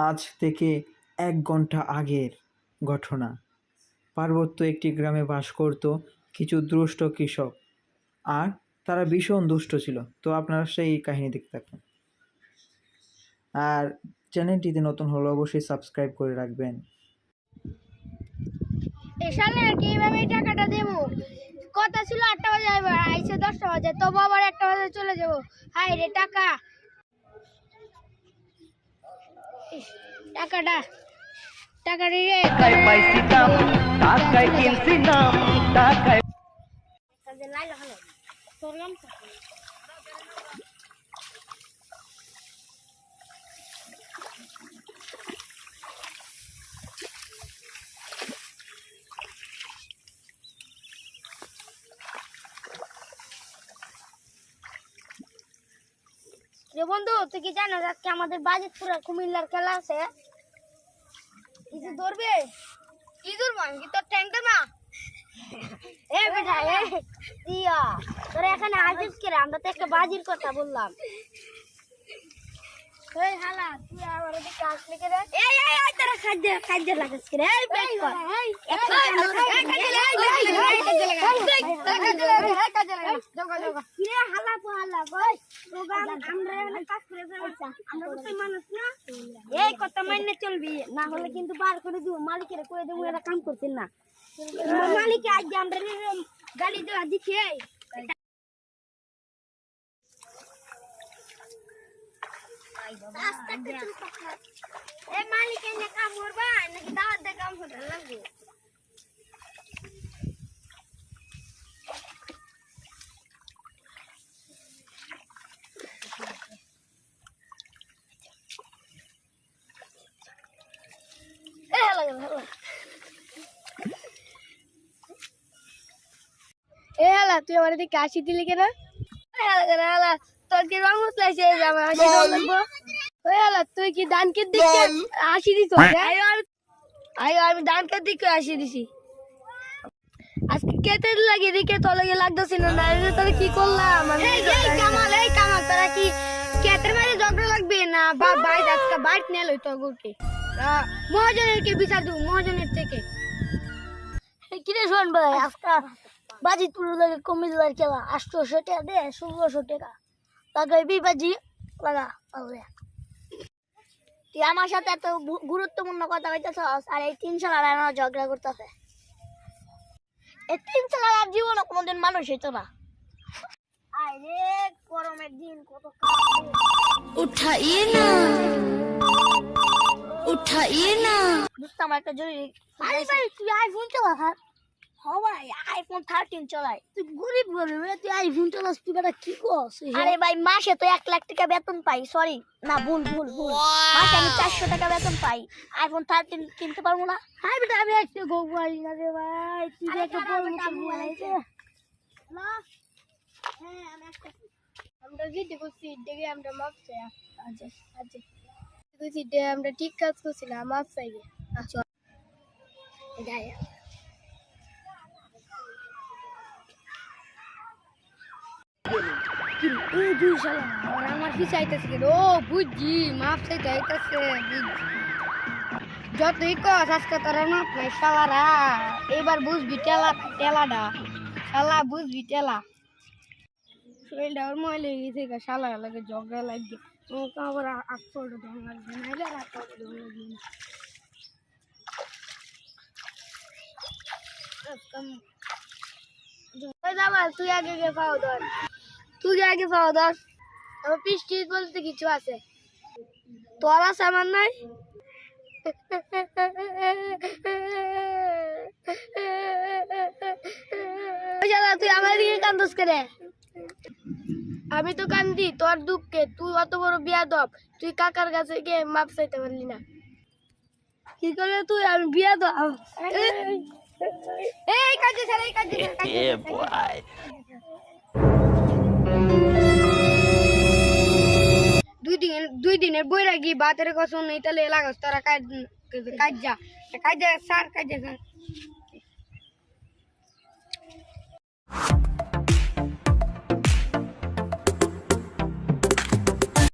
আজ থেকে 1 ঘন্টা আগের ঘটনা। পার্বত্য একটি গ্রামে বাস করত কিছু দুষ্ট কৃষক, আর তারা ভীষণ দুষ্ট ছিল। তো আপনারা সেই কাহিনী দেখতে থাকুন। আর চ্যানেলটিতে নতুন হলে অবশ্যই সাবস্ক্রাইব করে রাখবেন। এসালে আর কি এইভাবে টাকাটা দেবো, কথা ছিল 8টা বাজে আইবো, আইসে 10টা বাজে, তবু আবার 1টা বাজে চলে যাবো। হাই রে টাকা, টাকাটা টাকাটা রে পাইছি দাম, টাকায় কিনছি নাম, টাকায় লাইলা হলো তোর নাম রে বন্ধু, তুই কি জানো আজকে আমাদের বাজিতপুরে কুমিল্লার খেলা আছে? কিছু ধরবে? কি ধরবো আমি? কি তোর ট্যাঙ্ক না? এ বেটা এ দিয়া তোরা এখানে আসিস কে রে? আমরা তো একটা বাজির কথা বললাম। এই হালা তুই আমার ওদিকে আসলি কে রে? এই এই এই তোরা খাদ্য লাগাস কে রে? এই বেট কর এই খাদ্য লাগা জগা কি রে হালা তো হালা কই প্রোগ্রাম আমরা এখানে কাজ করে যাচ্ছি, আমরা তো মানুষ না। এই কথা মাইনে চলবি না, হলে কিন্তু বার করে দিব, মালিকের কই দেব এরা কাম করছেন না। মালিক আজ আমরা গাড়ি দেওয়া দিচ্ছি। এই মালিক এনে কাম করবা নাকি দাওয়াত দিয়ে কাম করতে লাগবে? তুই আমার দিকে কাশি দিলি কেন? তোর কি রং উঠলাইছে? তুই কি ডানকের দিকে আসি দিছ? আমি ডানকের দিকে আসি দিছি। আজকে কেটে লাগিয়ে দিকে তো লাগে লাগতেছে না। তোরা কি করলাম? কামাল এই কামাল তোরা কি কেটের মাঝে ঝগড়া লাগবে না? বা বাইট আজকে বাইট নিয়ে লই তো গুটি মহাজনের কে বিচার দেবো, মহাজনের থেকে। কিরে শোন ভাই, আজকে বাজিতপুর লাগে কুমিল্লার খেলা, 800 টাকা দে 1600 টাকা লাগাইবি বাজি লাগা পারলে। তুই আমার সাথে এত গুরুত্বপূর্ণ কথা কইতেছস, আর এই 3 সাল আমার ঝগড়া করতেছে। এই 3 সাল আর জীবনে কোনোদিন মানুষ হইতো না। আরে গরমের দিন কত উঠাইয়ে না দোস্ত, আমার একটা জরুরি। আরে ভাই তুই আইফোন চালা? হ্যাঁ ভাই আইফোন 13 চালাই। তুই গরিব গরিব তুই আইফোন চালাস? তুই বেটা কি করছ? আরে ভাই মাসে তো 1 লাখ টাকা বেতন পাই। সরি না, ভুল মাসে আমি 400 টাকা বেতন পাই। আইফোন 13 কিনতে পারবো না? হাই বেটা আমি একটা গোবাই না রে ভাই, তুই একটা বড় মতো বলাইছে না। হ্যাঁ আমি একটা আমরা জিতে করছি, দেখে আমরা মাপ চাই। আচ্ছা করছি দে, আমরা ঠিক কাজ করছি না, মাপ চাই। আচ্ছা যাই আমার পিছে আইতেছে কেন? ও বুঝছি, মাপ চাইতে আইতেছে, বুঝছি। যতই কস আজকে তোরা মাপ নাই শালারা, এবার বুঝবি টেলাটা শালা, বুঝবি টেলা। শরীরটা ওর ময়লা হয়ে গেছে, শালা লাগে ঝগড়া লাগবে। ওকে আবার আটফোল্ড ঢং লাগবে, নাইলে আটফোল্ড ঢং লাগবে না। তুই আগে পাও ধর, আমার বৃষ্টি বলতে কিছু আছে? তোর আছে আমার নাই? তুই আমার দিকে কান্দস করে? আমি তো কান্দি তোর দুঃখে। তুই অত বড় বিয়াদব, তুই কাকার কাছে গিয়ে মাপ চাইতে পারলি না। কি করে তুই? আমি বিয়াদব। এই কাজে ছাড়া এই কাজে দুই দিনের বৈরাগী বাতের কসম নেই, তাহলে লাগাস তারা কাজ যা স্যার।